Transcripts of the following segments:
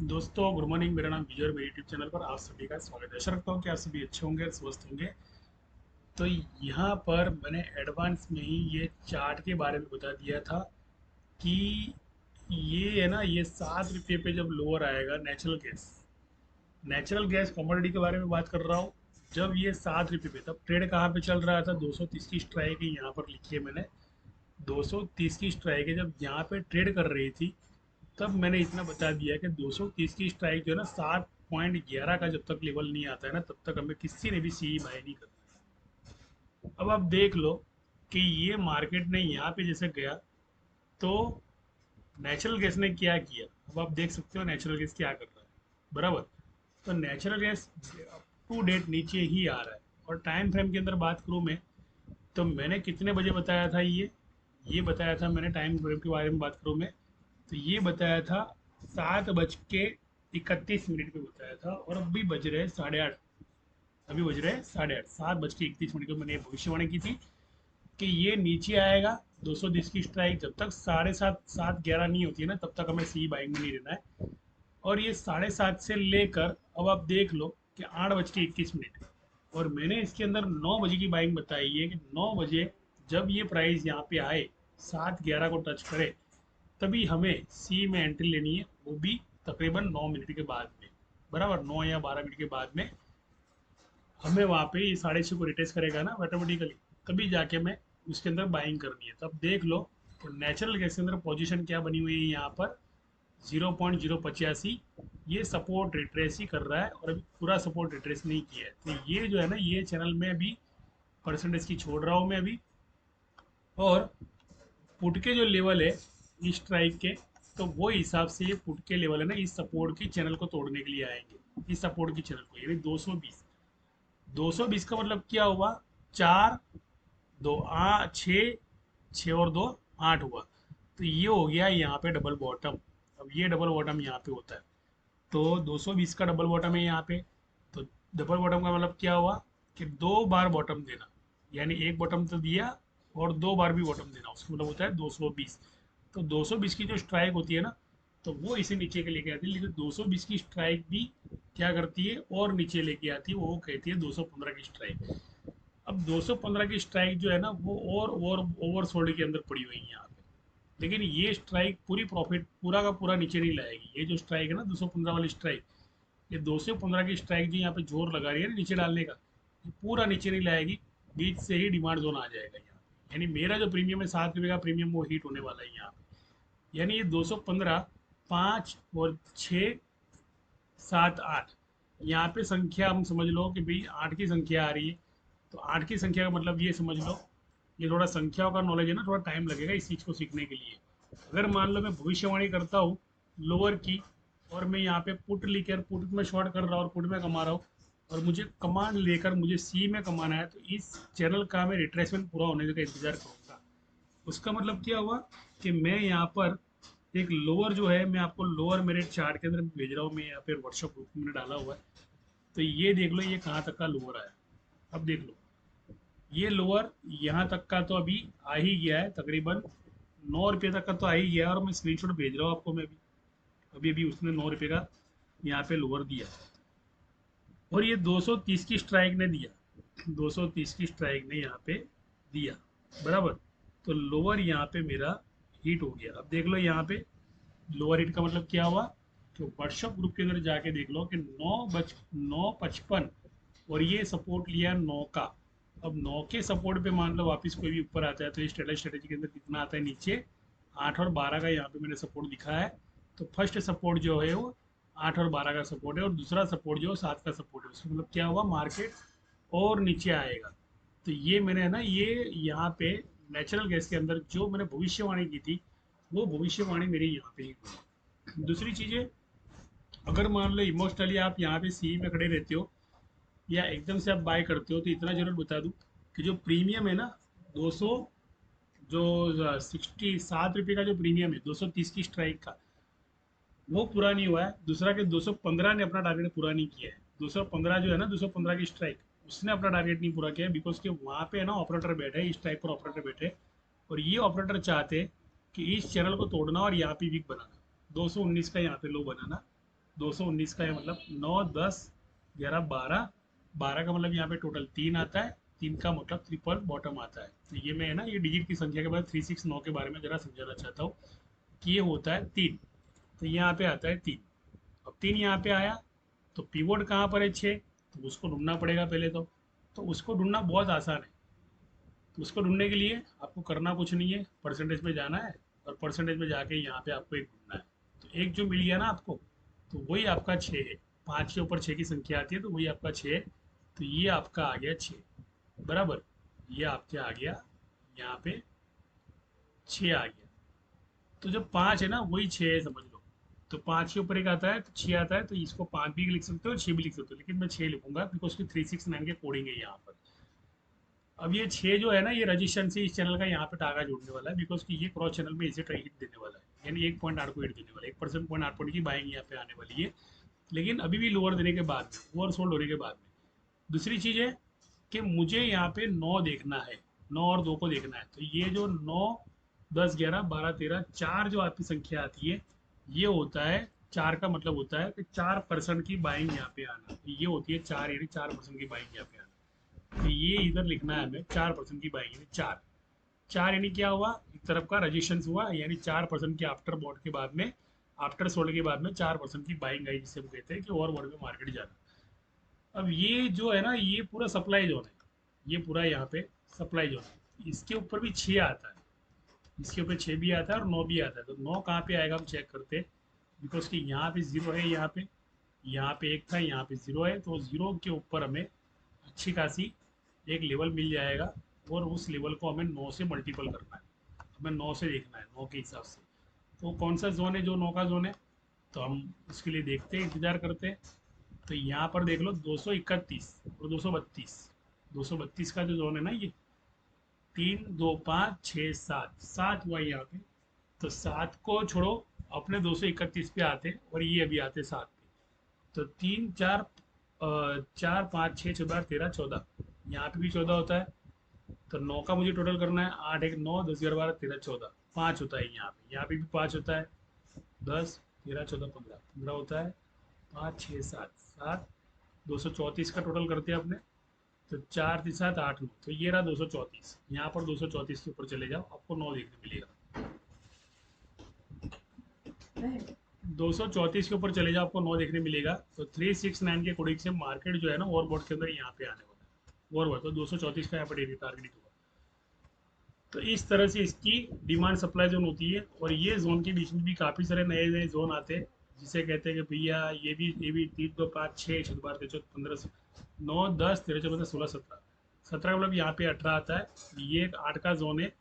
दोस्तों good morning. मेरा नाम विजय और मेरे यूट्यूब चैनल पर आप सभी का स्वागत है। आशा रखता हूँ कि आप सभी अच्छे होंगे, स्वस्थ होंगे। तो यहाँ पर मैंने एडवांस में ही ये चार्ट के बारे में बता दिया था कि ये है ना, ये 7 रुपये पे जब लोअर आएगा नेचुरल गैस कमोडिटी के बारे में बात कर रहा हूँ। जब ये 7 रुपये पे, तब ट्रेड कहाँ पे चल रहा था? 230 की स्ट्राइक है, यहाँ पर लिखी है मैंने। 230 की स्ट्राइक है, जब यहाँ पे ट्रेड कर रही थी तब मैंने इतना बता दिया कि 230 की स्ट्राइक जो है ना, 7.11 का जब तक लेवल नहीं आता है ना, तब तक हमें किसी ने भी सी बाय नहीं करना है। अब आप देख लो कि ये मार्केट ने यहाँ पे जैसे गया, तो नेचुरल गैस ने क्या किया। अब आप देख सकते हो नेचुरल गैस क्या कर रहा है, बराबर। तो natural gas up to date नीचे ही आ रहा है। और टाइम फ्रेम के अंदर बात करूँ मैं, तो मैंने कितने बजे बताया था ये बताया था मैंने, टाइम फ्रेम के बारे में बात करूँ मैं, तो ये बताया था 7:31 पे बताया था। और अभी बज रहे 8:30। अभी बज रहे 8:30, 7:31 को मैंने ये भविष्यवाणी की थी कि ये नीचे आएगा। 220 की स्ट्राइक जब तक 7:30 7:11 नहीं होती है ना, तब तक हमें सी बाइंग में नहीं रहना है। और ये 7:30 से लेकर अब आप देख लो कि 8:21। और मैंने इसके अंदर 9 बजे की बाइंग बताई है कि 9 बजे जब ये प्राइस यहाँ पे आए, 7:11 को टच करे, तभी हमें सी में एंट्री लेनी है, वो भी तकरीबन 9 मिनट के बाद में, बराबर 9 या 12 मिनट के बाद में। हमें वहाँ पे ये 6:30 को रिटेस्ट करेगा ना ऑटोमेटिकली, तभी जाके मैं उसके अंदर बाइंग करनी है। तब देख लो तो नेचुरल गैस के अंदर पोजीशन क्या बनी हुई है यहाँ पर, 0.085। ये सपोर्ट रिट्रेस ही कर रहा है और अभी पूरा सपोर्ट रिट्रेस नहीं किया है। तो ये जो है ना, ये चैनल में अभी परसेंटेज की छोड़ रहा हूँ मैं अभी। और पुट के जो लेवल है इस स्ट्राइक के, तो वो हिसाब से ये पुट के लेवल है ना, इस सपोर्ट की चैनल को तोड़ने के लिए आएंगे। इस सपोर्ट की चैनल को यानी 220। 220 का मतलब क्या हुआ? 4 2 6, 6 और 2 8 हुआ। तो ये हो गया यहाँ पे डबल बॉटम। अब ये डबल बॉटम यहाँ पे होता है, तो 220 का डबल बॉटम है यहाँ पे। तो डबल बॉटम का मतलब क्या हुआ कि 2 बार बॉटम देना, यानी एक बॉटम तो दिया और 2 बार भी बॉटम देना, उसका मतलब होता है 220। तो 220 की जो स्ट्राइक होती है ना, तो वो इसे नीचे के लेके आती है। लेकिन 220 की स्ट्राइक भी क्या करती है और नीचे लेके आती है, वो कहती है 215 की स्ट्राइक। अब 215 की स्ट्राइक जो है ना, वो और ओवरसोल्ड के अंदर पड़ी हुई है यहाँ पे। लेकिन ये स्ट्राइक पूरी प्रॉफिट पूरा का पूरा नीचे नहीं लाएगी। ये जो स्ट्राइक है ना 215 वाली स्ट्राइक, ये 215 की स्ट्राइक जो यहाँ पे जोर लगा रही है ना नीचे डालने का, ये पूरा नीचे नहीं लाएगी। बीच से ही डिमांड जोन आ जाएगा यहाँ पे। यानी मेरा जो प्रीमियम है, 7 रुपये का प्रीमियम, वो हिट होने वाला है यहाँ पे। यानी ये 215, 5 और 6, 7 8, यहाँ पे संख्या हम समझ लो कि भाई 8 की संख्या आ रही है। तो 8 की संख्या का मतलब ये समझ लो, ये थोड़ा संख्याओं का नॉलेज है ना, थोड़ा टाइम लगेगा इस चीज़ को सीखने के लिए। अगर मान लो मैं भविष्यवाणी करता हूँ लोअर की, और मैं यहाँ पे पुट लेकर पुट में शॉर्ट कर रहा हूँ और पुट में कमा रहा हूँ, और मुझे कमांड लेकर मुझे सी में कमाना है, तो इस चैनल का मैं रिट्रेसमेंट पूरा होने का इंतजार करूँगा। उसका मतलब क्या हुआ कि मैं यहाँ पर एक लोअर जो है, मैं आपको लोअर मेरे चार्ट के अंदर भेज रहा हूँ, मैं यहाँ पे व्हाट्सअप ग्रुप में मैंने डाला हुआ है। तो ये देख लो ये कहाँ तक का लोअर आया। अब देख लो ये लोअर यहाँ तक का तो अभी आ ही गया है, तकरीबन 9 रुपये तक का तो आ ही गया है। और मैं स्क्रीनशॉट भेज रहा हूँ आपको मैं भी। अभी अभी उसने 9 रुपये का यहाँ पे लोअर दिया। और ये 230 की स्ट्राइक ने दिया, 230 की स्ट्राइक ने यहाँ पे दिया, बराबर। तो लोअर यहाँ पे मेरा हिट हो गया। अब देख लो यहाँ पे लोअर हिट का मतलब क्या हुआ, तो व्हाट्सएप ग्रुप के अंदर जाके देख लो कि 9:55, और ये सपोर्ट लिया 9 का। अब 9 के सपोर्ट पे मान लो वापस कोई भी ऊपर आता है, तो ये स्ट्रेटेजी के अंदर कितना आता है नीचे, 8 और 12 का यहाँ पे मैंने सपोर्ट दिखा है। तो फर्स्ट सपोर्ट जो है वो 8 और 12 का सपोर्ट है, और दूसरा सपोर्ट जो है 7 का सपोर्ट है। उसका मतलब क्या हुआ, मार्केट और नीचे आएगा। तो ये मैंने है ना, ये यहाँ पे नेचुरल गैस के अंदर जो मैंने भविष्यवाणी की थी, वो भविष्यवाणी मेरी यहाँ पे ही हुई। दूसरी चीज़ें, अगर मान लो इमोशनली आप यहाँ पे सी में खड़े रहते हो या एकदम से आप बाय करते हो, तो इतना जरूर बता दूं कि जो प्रीमियम है ना, 200, जो 7 रुपये का जो प्रीमियम है 230 की स्ट्राइक का, वो पूरा नहीं हुआ है। दूसरा कि 215 ने अपना टारगेट पूरा नहीं किया है। 215 जो है ना, 215 की स्ट्राइक, उसने अपना टारगेट नहीं पूरा किया है, बिकॉज के वहाँ पे है ना ऑपरेटर बैठे, इस टाइप पर ऑपरेटर बैठे। और ये ऑपरेटर चाहते कि इस चैनल को तोड़ना और यहाँ पे वीक बनाना, 219 का यहाँ पे लो बनाना। 219 का है मतलब 9 10 11 12, 12 का मतलब यहाँ पे टोटल 3 आता है, 3 का मतलब ट्रिपल बॉटम आता है। तो ये मैं है ना ये डिजिट की संख्या के बाद 369 के बारे में जरा समझाना चाहता हूँ कि ये होता है 3। तो यहाँ पे आता है 3। अब 3 यहाँ पे आया तो पीवोट कहाँ पर है 6, तो उसको ढूंढना पड़ेगा पहले तो उसको ढूंढना बहुत आसान है। तो उसको ढूंढने के लिए आपको करना कुछ नहीं है, परसेंटेज में जाना है और परसेंटेज में जाके यहाँ पे आपको एक ढूंढना है। तो एक जो मिल गया ना आपको, तो वही आपका 6 है। 5 के ऊपर 6 की संख्या आती है तो वही आपका 6 है। तो ये आपका आ गया 6, बराबर। ये आपके आ गया यहाँ पे 6 आ गया। तो जो 5 है ना वही 6 है समझ लो। तो 5 के ऊपर एक आता है तो 6 आता है, तो इसको 5 भी लिख सकते हो 6 भी लिख सकते हो, लेकिन मैं 6 लिखूंगा बिकॉज की 369 के कोडिंग है यहाँ पर। अब ये 6 जो है ना ये रजिस्ट्रेशन से इस चैनल का यहाँ पे टागा जोड़ने वाला है बिकॉज कि ये क्रॉस चैनल में इसे हिट देने वाला है, यानी 1 पॉइंट 8 को हिट देने वाला है, 1% पॉइंट 8 पॉइंट की बाइंग यहाँ पे आने वाली है। लेकिन अभी भी लोअर देने के बाद में, ओवर सोल्ड होने के बाद में। दूसरी चीज़ है कि मुझे यहाँ पे 9 देखना है, 9 और 2 को देखना है। तो ये जो 9 10 11 12 13 4 जो आपकी संख्या आती है, ये होता है 4 का मतलब होता है कि 4% की बाइंग यहाँ पे आना। तो ये होती है 4, यानी 4% की बाइंग यहाँ पे आना। तो ये इधर लिखना है हमें 4% की बाइंग, यानी 4। 4 यानी क्या हुआ, एक तरफ का रजिस्ट्रेशन हुआ, यानी 4% के आफ्टर बॉट के बाद में, आफ्टर सोल्ड के बाद में 4% की बाइंग आई, जिसे हम कहते हैं कि ओवर बॉट में मार्केट जाना। अब ये जो है ना ये पूरा सप्लाई जोन है, ये पूरा यहाँ पे सप्लाई जोन है। इसके ऊपर भी 6 आता है, इसके ऊपर 6 भी आता है और 9 भी आता है। तो 9 कहाँ पे आएगा हम चेक करते हैं, बिकॉज कि यहाँ पे 0 है, यहाँ पे 1 था, यहाँ पे 0 है। तो 0 के ऊपर हमें अच्छी खासी एक लेवल मिल जाएगा और उस लेवल को हमें 9 से मल्टीपल करना है, हमें 9 से देखना है, 9 के हिसाब से। तो कौन सा जोन है जो 9 का जोन है, तो हम उसके लिए देखते हैं, इंतजार करते हैं। तो यहाँ पर देख लो 231 और 232, 232 का जो जोन है ना ये 3 2 5 6 7, 7 हुआ यहाँ पे। तो 7 को छोड़ो, अपने 231 पे आते और ये अभी आते 7 पे। तो 3 4 4 5 6 14 13 14, यहाँ पे भी 14 होता है। तो 9 का मुझे टोटल करना है, 8 1 9 10 11 12 13 14, 5 होता है यहाँ पे भी 5 होता है। 10 13 14 15, 15 होता है। 5 6 7 7, 234 का टोटल करते हैं अपने। तो 4 3 7 8 9, तो ये रहा 234। यहाँ पर 234 के ऊपर चले जाओ, आपको 9 देखने मिलेगा। 234 के ऊपर चले जाओ, आपको 9 देखने मिलेगा। तो 369 के अकॉर्डिंग से मार्केट जो है ना ओवरबॉट के अंदर यहाँ पे आने वाला है, ओवरबॉट। तो 234 का यहाँ पर डेली टारगेट होगा। तो इस तरह से इसकी डिमांड सप्लाई जोन होती है। और ये जोन के बीच में भी काफ़ी सारे नए नए जोन आते हैं, जिसे कहते हैं कि भैया ये भी 3 2 5 6 6 12 13 14 15 9 10 13 14 16 17, 17 का मतलब यहाँ पे 18 आता है। ये एक 8 का जोन है,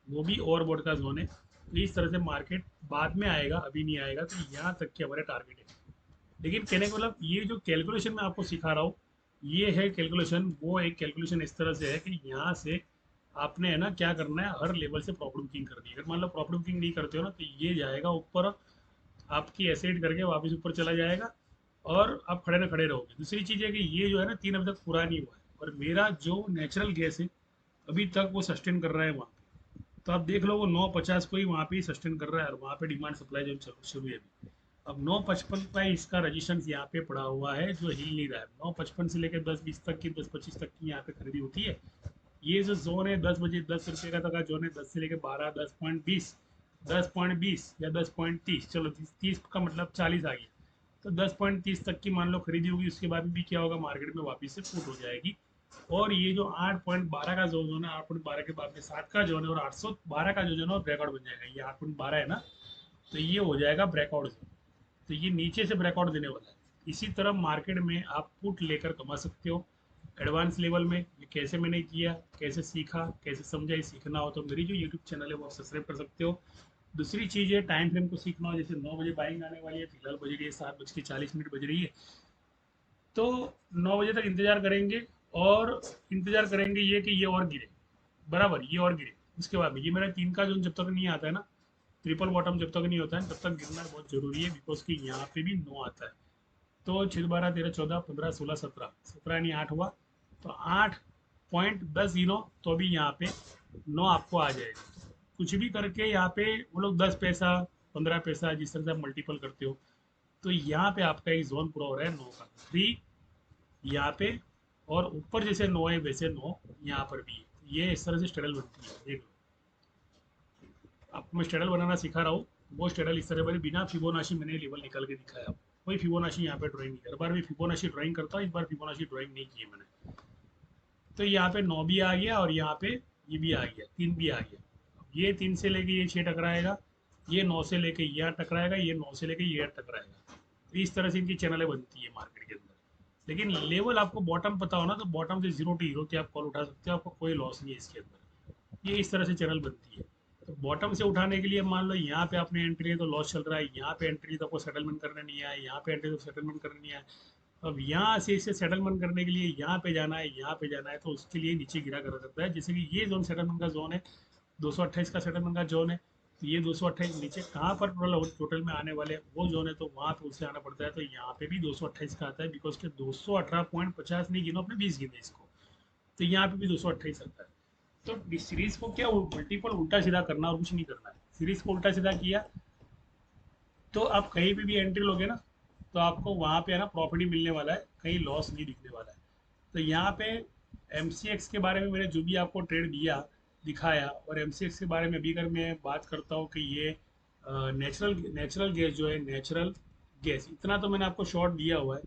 वो भी ओवरबॉट का जोन है। तो इस तरह से मार्केट बाद में आएगा, अभी नहीं आएगा। तो यहाँ तक के हमारे टारगेट है। लेकिन कहने का मतलब ये जो कैलकुलेशन मैं आपको सिखा रहा हूँ, ये है कैलकुलेशन। वो एक कैलकुलेशन इस तरह से है कि यहाँ से आपने है ना क्या करना है, हर लेवल से प्रॉफिट बुकिंग करनी है। अगर मान लो प्रॉफिट बुकिंग नहीं करते हो ना, तो ये जाएगा ऊपर, आपकी एसेट करके वापस ऊपर चला जाएगा और आप खड़े ना खड़े रहोगे। दूसरी चीज़ है कि ये जो है ना 3 अभी तक पूरा नहीं हुआ है, और मेरा जो नेचुरल गैस है अभी तक वो सस्टेन कर रहा है वहाँ पे। तो आप देख लो वो 950 को ही वहाँ पे सस्टेन कर रहा है, और वहाँ पे डिमांड सप्लाई जो शुरू है अभी। अब 955 का इसका रजिस्टेंस यहाँ पे पड़ा हुआ है जो हिल नहीं रहा है। 955 से लेकर 10-20 तक की, 10-25 तक की यहाँ पे खरीदी होती है। ये जो जोन है 10 बजे 10 रुपये का तक का जोन है, 10 से लेकर 12, 10.20, 10.20 या 10.30, चलो 30 का मतलब 40 आ गया। तो 10.30 तक की मान लो खरीदी होगी, उसके बाद भी क्या होगा, मार्केट में वापस से फूट हो जाएगी। और ये जो 8.12 का जोन है, 8.12 के बाद में 7 का जोन है, और 812 का जो जोन है ब्रेकआउट बन जाएगा। ये 8.12 है ना, तो ये हो जाएगा ब्रेकआउट जोन। तो ये नीचे से ब्रेकआउट देने वाला है। इसी तरह मार्केट में आप पुट लेकर कमा सकते हो एडवांस लेवल में। ये कैसे मैंने किया, कैसे सीखा, कैसे समझा, ये सीखना हो तो मेरी जो यूट्यूब चैनल है वो आप सब्सक्राइब कर सकते हो। दूसरी चीज़ है टाइम फ्रेम को सीखना हो, जैसे 9 बजे बाइंग आने वाली है, फिलहाल बज रही है 7:40 बज रही है। तो 9 बजे तक इंतजार करेंगे, और इंतजार करेंगे ये कि ये और गिरे, बराबर ये और गिरे। उसके बाद में ये मेरा 3 का जोन जब तक नहीं आता है ना, ट्रिपल बॉटम जब तक नहीं होता है तब तक गिरना बहुत जरूरी है, बिकॉज कि यहाँ पे भी 9 आता है। तो 6 12 13 14 15 16 17, 17 यानी 8 हुआ। तो 8.10 तो अभी यहाँ पे 9 आपको आ जाएगा। कुछ भी करके यहाँ पे वो लोग 10 पैसा 15 पैसा जिस तरह से आप मल्टीपल करते हो, तो यहाँ पे आपका एक जोन पूरा हो रहा है 9 का, 3 यहाँ पे, और ऊपर जैसे 9 है वैसे 9 यहाँ पर भी है। ये इस तरह से स्ट्रेडल बनती है, देख लो। आपको मैं स्ट्रेडल बनाना सिखा रहा हूँ, वो स्ट्रेडल इस तरह बने, बिना फिबोनाची मैंने लेवल निकाल के दिखाया आपको। कोई फिबोनाची यहाँ पे ड्राइंग नहीं कर, बार मैं फिबोनाची ड्राइंग करता हूँ, इस बार फिबोनाची ड्राइंग नहीं की है मैंने। तो यहाँ पे 9 भी आ गया, और यहाँ पे ये भी आ गया, 3 भी आ गया। ये 3 से लेके ये 6 टकराएगा, ये 9 से लेके ये 8 टकराएगा, ये 9 से लेके ये 8 टकराएगा। तो इस तरह से इनकी चैनलें बनती है मार्केट के अंदर। लेकिन लेवल आपको बॉटम पता हो ना, तो बॉटम से 0 टू हीरो की आप कॉल उठा सकते हो, आपको कोई लॉस नहीं है इसके अंदर। ये इस तरह से चैनल बनती है। तो बॉटम से उठाने के लिए मान लो यहाँ पे आपने एंट्री है तो लॉस चल रहा है, यहाँ पे एंट्री तो आपको सेटलमेंट करने नहीं आया, यहाँ पे एंट्री तो सेटलमेंट करने नहीं आया। अब यहाँ से इसे सेटलमेंट करने के लिए यहाँ पे जाना है, यहाँ पे जाना है, तो उसके लिए नीचे गिरा कर सकता है। जैसे कि ये जोन सेटलमेंट का जोन है, 228 का सेटलमेंट का जोन है। तो ये 228 नीचे कहाँ पर टोटल में आने वाले वो जोन है, तो वहाँ पे उसे आना पड़ता है। तो यहाँ पे भी 228 का आता है, बिकॉज के 218.50 नहीं गिनो, अपने 20 गिने इसको। तो यहाँ पे भी 228 आता है। तो सीरीज को क्या मल्टीपल उल्टा सीधा करना और कुछ नहीं करना है। सीरीज को उल्टा सीधा किया तो आप कहीं पे भी एंट्री लोगे ना, तो आपको वहाँ पे है ना प्रॉफिट ही मिलने वाला है, कहीं लॉस नहीं दिखने वाला है। तो यहाँ पे एम के बारे में मैंने जो भी आपको ट्रेड दिया दिखाया, और एम के बारे में अभी अगर मैं बात करता हूँ कि ये नेचुरल नेचुरल गैस जो है, नेचुरल गैस इतना तो मैंने आपको शॉर्ट दिया हुआ है।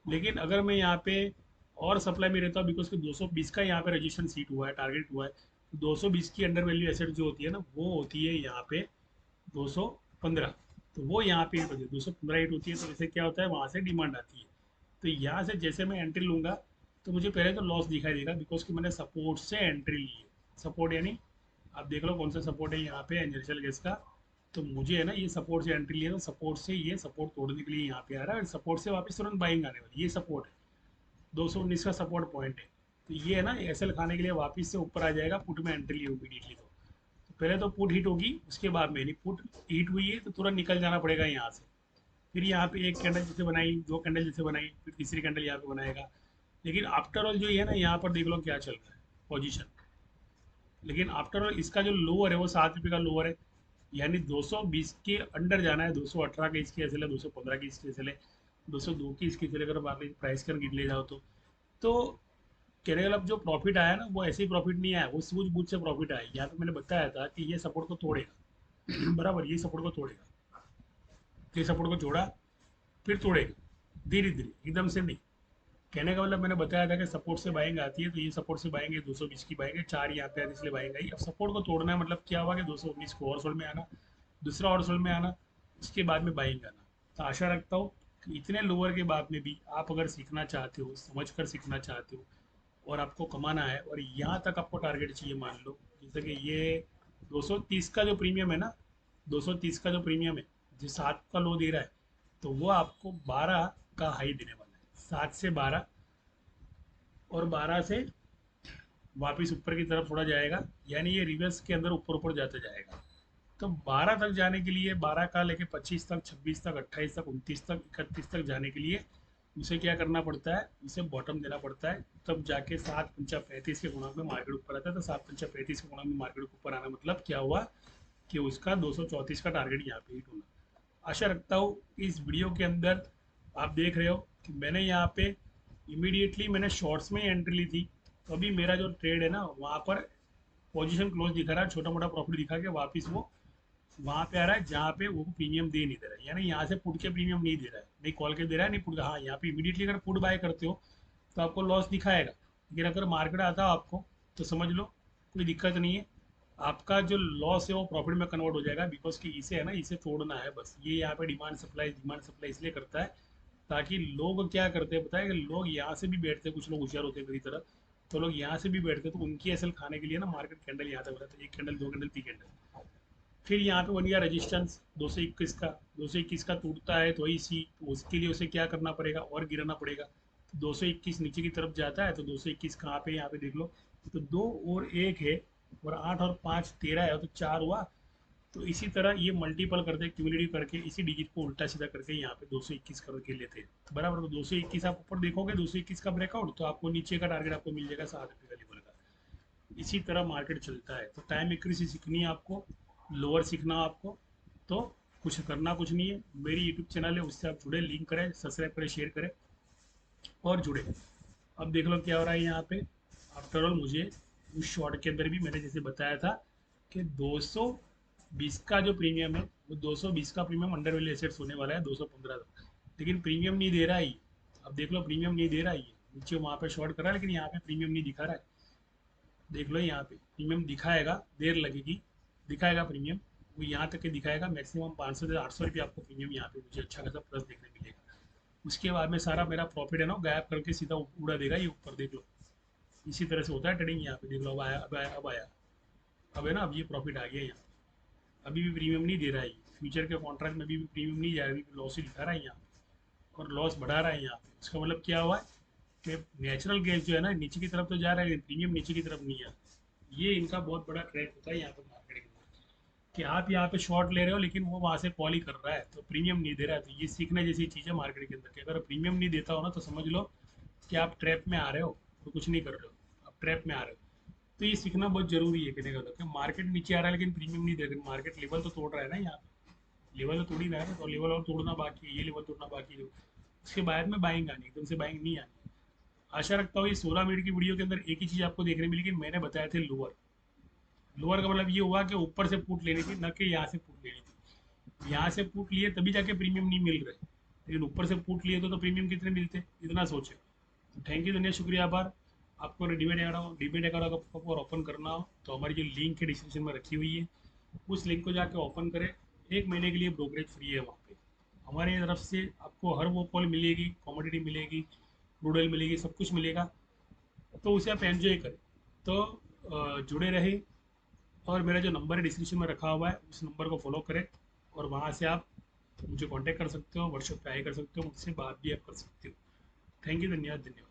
लेकिन अगर मैं यहाँ पे और सप्लाई में रहता हूँ, बिकॉज कि 220 का यहाँ पे रजिस्ट्रेशन सीट हुआ है, टारगेट हुआ है। 220 की अंडर वैल्यू एसेट जो होती है ना, वो होती है यहाँ पे 215। तो वो यहाँ पे हिट होती है, 215 हिट होती है। तो इससे क्या होता है, वहाँ से डिमांड आती है। तो यहाँ से जैसे मैं एंट्री लूँगा, तो मुझे पहले तो लॉस दिखाई देगा, बिकॉज कि मैंने सपोर्ट से एंट्री ली है। सपोर्ट यानी आप देख लो कौन सा सपोर्ट है यहाँ पे, नेचुरल गैस का। तो मुझे है ना ये सपोर्ट से एंट्री लिया, तो सपोर्ट से ये सपोर्ट तोड़ने के लिए यहाँ पे आ रहा है, और सपोर्ट से वापस तुरंत बाइंग आने वाली। ये सपोर्ट है, 219 का सपोर्ट पॉइंट है। तो ये है ना एसएल खाने के लिए वापस से ऊपर आ जाएगा, पुट में एंट्री ली इमीडिएटली। तो पहले तो पुट हिट होगी, उसके बाद में नहीं, पुट हिट हुई है तो तुरंत निकल जाना पड़ेगा यहाँ से। फिर यहाँ पे एक कैंडल जैसे बनाई, दो कैंडल जैसे बनाई, फिर तीसरी कैंडल यहाँ पे बनाएगा। लेकिन आफ्टर ऑल जो है ना, यहाँ पर देख लो क्या चल रहा है पोजीशन। लेकिन आफ्टर ऑल इसका जो लोअर है वो 7 रुपये का लोअर है, यानी 220 के अंडर जाना है। 218 की इसकी एसएल है, 215 की इसकी एसएल है, 202 की इसकी एसएल। अगर बाकी प्राइस कर गिर ले जाओ तो कहने का मतलब जो प्रॉफिट आया ना, वो ऐसे ही प्रॉफिट नहीं आया, वो सूझबूझ से प्रॉफिट आया। यहाँ पे मैंने बताया था कि ये सपोर्ट को तोड़ेगा बराबर, ये सपोर्ट को तोड़ेगा। ये सपोर्ट को जोड़ा, फिर तोड़ेगा धीरे धीरे, एकदम से नहीं। कहने का मतलब मैंने बताया था कि सपोर्ट से बाइंग आती है, तो ये सपोर्ट से बाइंग है, 220 की बाइंग है, 4 यहाँ पे आती है इसलिए बाइंग आई। अब सपोर्ट को तोड़ना है, मतलब क्या हुआ कि 219 को और सोल्ड में आना, दूसरा और सोल्ड में आना, उसके बाद में बाइंग आना। तो आशा रखता हूँ कि इतने लोअर के बाद में भी आप अगर सीखना चाहते हो, समझ कर सीखना चाहते हो, और आपको कमाना है, और यहाँ तक आपको टारगेट चाहिए, मान लो जैसे कि ये 230 का जो प्रीमियम है ना, 230 का जो प्रीमियम है, जो 7 का लो दे रहा है, तो वो आपको 12 का हाई देने वाला है। 7 से 12, और 12 से वापस ऊपर की तरफ थोड़ा जाएगा, यानी ये रिवर्स के अंदर ऊपर ऊपर जाते जाएगा। तो 12 तक जाने के लिए, 12 का लेके 25 तक, 26 तक, 28 तक, 29 तक, 31 तक जाने के लिए उसे क्या करना पड़ता है, उसे बॉटम देना पड़ता है। तब जाके 7 पंचा 35 के गुणांक में मार्केट ऊपर आता है। तो 7 पंचा 35 के गुणांक में मार्केट ऊपर आना मतलब क्या हुआ कि उसका 234 का टारगेट यहाँ पे हिट होना। आशा रखता हूँ इस वीडियो के अंदर आप देख रहे हो कि मैंने यहाँ पे इमीडिएटली मैंने शॉर्ट्स में एंट्री ली थी। तो अभी मेरा जो ट्रेड है ना, वहाँ पर पोजीशन क्लोज दिखा रहा है, छोटा मोटा प्रॉफिट दिखा के वापस वो वहाँ पे आ रहा है जहाँ पे वो प्रीमियम दे नहीं दे रहा है। यानी यहाँ से पुट के प्रीमियम नहीं दे रहा है, नहीं कॉल के दे रहा है, नहीं पुट का। हाँ, यहाँ पे इमीडिएटली अगर पुट बाय करते हो तो आपको लॉस दिखाएगा। लेकिन अगर मार्केट आता है आपको, तो समझ लो कोई दिक्कत नहीं है, आपका जो लॉस है वो प्रॉफिट में कन्वर्ट हो जाएगा। बिकॉज कि इसे है ना, इसे तोड़ना है बस। ये यहाँ पे डिमांड सप्लाई इसलिए करता है, ताकि लोग क्या करते हैं पता है, कि लोग यहाँ से भी बैठते हैं, कुछ लोग होशियार होते हैं मेरी तरह। तो लोग यहाँ से भी बैठते हैं, तो उनकी असल खाने के लिए ना मार्केट कैंडल यहाँ तक बनाता है, एक कैंडल, दो कैंडल, तीन कैंडल। फिर यहाँ पे बन गया रजिस्टेंस 221 का। 221 का टूटता है तो वही सी, तो उसके लिए उसे क्या करना पड़ेगा, और गिराना पड़ेगा। तो 221 नीचे की तरफ जाता है, तो 221 कहाँ पे, यहाँ पे देख लो। तो 2 और 1 है, और 8 और 5 13 है, तो 4 हुआ। तो इसी तरह ये मल्टीपल करते हैं, क्यूमुलेटिव करके इसी डिजिट को उल्टा सीधा करके यहाँ पे 221 करके लेते हैं। तो बराबर, तो 221 आप ऊपर देखोगे, 221 का ब्रेकआउट, तो आपको नीचे का टारगेट आपको मिल जाएगा 7 रुपये का लेवल का। इसी तरह मार्केट चलता है। तो टाइम एक्यूरेसी सीखनी है आपको, लोअर सीखना आपको, तो कुछ करना कुछ नहीं है, मेरी यूट्यूब चैनल है, उससे आप जुड़े, लिंक करें, सब्सक्राइब करें, शेयर करें और जुड़े। अब देख लो क्या हो रहा है यहाँ पे। आफ्टर ऑल मुझे उस शॉर्ट के अंदर भी मैंने जैसे बताया था कि 220 का जो प्रीमियम है वो 220 का प्रीमियम अंडर वैल्यू एसेट्स होने वाला है 215 का, लेकिन प्रीमियम नहीं दे रहा है ये। अब देख लो प्रीमियम नहीं दे रहा है ये, नीचे वहाँ पे शॉर्ट कर रहा है लेकिन यहाँ पे प्रीमियम नहीं दिखा रहा है। देख लो यहाँ पे प्रीमियम दिखाएगा, देर लगेगी, दिखाएगा प्रीमियम। वो यहाँ तक के दिखाएगा, मैक्सिमम 500 से 800 रुपये आपको प्रीमियम यहाँ पे मुझे अच्छा खासा प्लस देखने मिलेगा। उसके बाद में सारा मेरा प्रॉफिट है ना गायब करके सीधा उड़ा देगा ये ऊपर, देख लो। इसी तरह से होता है ट्रेडिंग। यहाँ पे देख लो, अब आया अब आया अब आया, अब है ना, अब ये प्रॉफिट आ गया यहाँ। अभी भी प्रीमियम नहीं दे रहा है ये, फ्यूचर के कॉन्ट्रैक्ट में भी प्रीमियम नहीं जा रहा है, अभी लॉस ही दिखा रहा है यहाँ पे, और लॉस बढ़ा रहा है यहाँ पे। इसका मतलब क्या हुआ है कि नेचुरल गैस जो है ना नीचे की तरफ तो जा रहा है लेकिन प्रीमियम नीचे की तरफ नहीं आ रहा। ये इनका बहुत बड़ा ट्रैक होता है यहाँ पे मार्केट के अंदर, कि आप यहाँ पे शॉर्ट ले रहे हो लेकिन वो वहाँ से कॉल ही कर रहा है तो प्रीमियम नहीं दे रहा है। तो ये सीखने जैसी चीज़ है मार्केट के अंदर कि अगर प्रीमियम नहीं देता हो ना तो समझ लो कि आप ट्रैप में आ रहे हो, तो कुछ नहीं कर रहे हो, आप ट्रैप में आ रहे हो। तो ये सीखना बहुत जरूरी है, कहने का मतलब कि मार्केट नीचे आ रहा है लेकिन प्रीमियम नहीं दे रहे, मार्केट लेवल तो तोड़ रहा है ना यहाँ पे, लेवल तो तोड़ ही रहा है ना, तो लेवल और तोड़ना बाकी है, ये लेवल तोड़ना बाकी है। उसके बाद में बाइंग आनी, एकदम से बाइंग नहीं आनी। आशा रखता हूँ ये 16 मिनट की वीडियो के अंदर एक ही चीज़ आपको देखने मिली कि मैंने बताया थे लोअर। लोअर का मतलब ये हुआ कि ऊपर से पुट लेनी थी, न कि यहाँ से पुट लेनी थी। यहाँ से पुट लिए तभी जाके प्रीमियम नहीं मिल रहे, लेकिन ऊपर से पुट लिए तो प्रीमियम कितने मिलते, इतना सोचे। तो थैंक यू, धन्यवाद, शुक्रिया, आभार। आपको डीमेट अकाउंट और ओपन करना हो तो हमारी जो लिंक है डिस्क्रिप्शन में रखी हुई है, उस लिंक को जाके ओपन करें। 1 महीने के लिए ब्रोकरेज फ्री है वहाँ पे। हमारी तरफ से आपको हर वो कॉल मिलेगी, कॉमोडिटी मिलेगी, क्रूड ऑयल मिलेगी, सब कुछ मिलेगा, तो उसे आप एंजॉय करें। तो जुड़े रहे, और मेरा जो नंबर है डिस्क्रिप्शन में रखा हुआ है उस नंबर को फॉलो करें, और वहाँ से आप मुझे कांटेक्ट कर सकते हो, व्हाट्सएप पे हाई कर सकते हो, मुझसे बात भी आप कर सकते हो। थैंक यू, धन्यवाद, धन्यवाद।